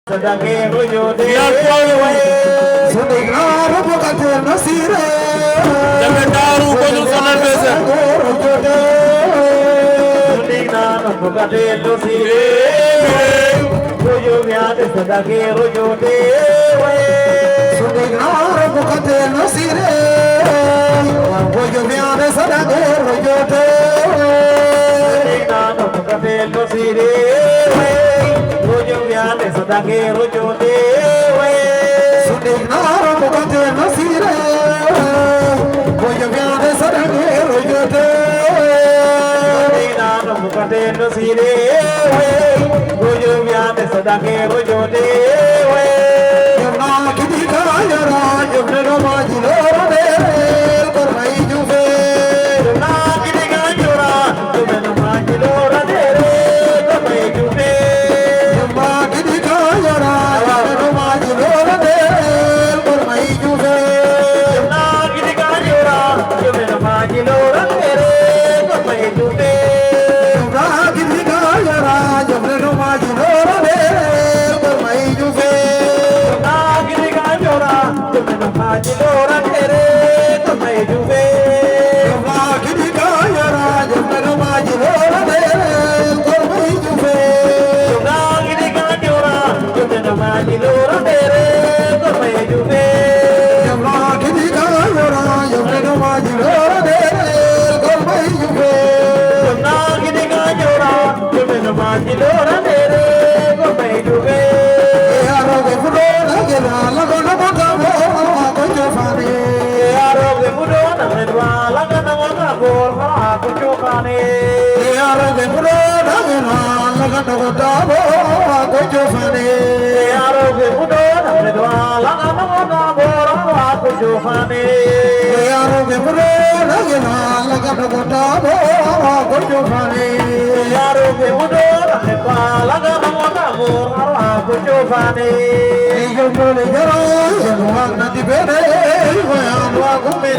Sadake rojo de Sundigara bokate nasire Jametaru koju sonal bese Sundigara bokate nasire Rojo vyade sadake rojo de Sundigara bokate nasire Rojo vyade sadake rojo de Sundigara bokate nasire Rojo vyade sadake rojo de Sundigara bokate nasire Rojo vyade sadake rojo de Sundigara bokate nasire Rojo vyade sadake rojo de Yamna kidika yara yamna majilo de Kormai juve Na kidika jora Yamna majilo de Kormai juve Yamma kidika yara yamna majilo de Kormai juve Na kidika jora Yamna majilo de Kormai juve Yamna kidika yara yamna majilo de Kormai juve Na kidika jora Yamna majilo de Kormai juve Yamma kidika yara yamna majilo de Kormai juve Na kidika jora Yamna majilo de Kormai juve Yamma kidika yara yamna majilo de Kormai juve Na kidika jora Yamna majilo de Kormai juve Yaro ke fudo lagena lagona botamo ko jofane Yaro ke mudo na medwa laga na wanga bor ha ko chokane Yaro ke fudo lagena lagona botamo ko jofane Yaro ke mudo na medwa laga na wanga bor ha ko chokane Yaro ke fudo lagena lagona botamo ko jofane Yaro ke mudo na medwa laga na wanga bor ha ko chokane Yo no le yaro yo no anda di bene yo ando a comer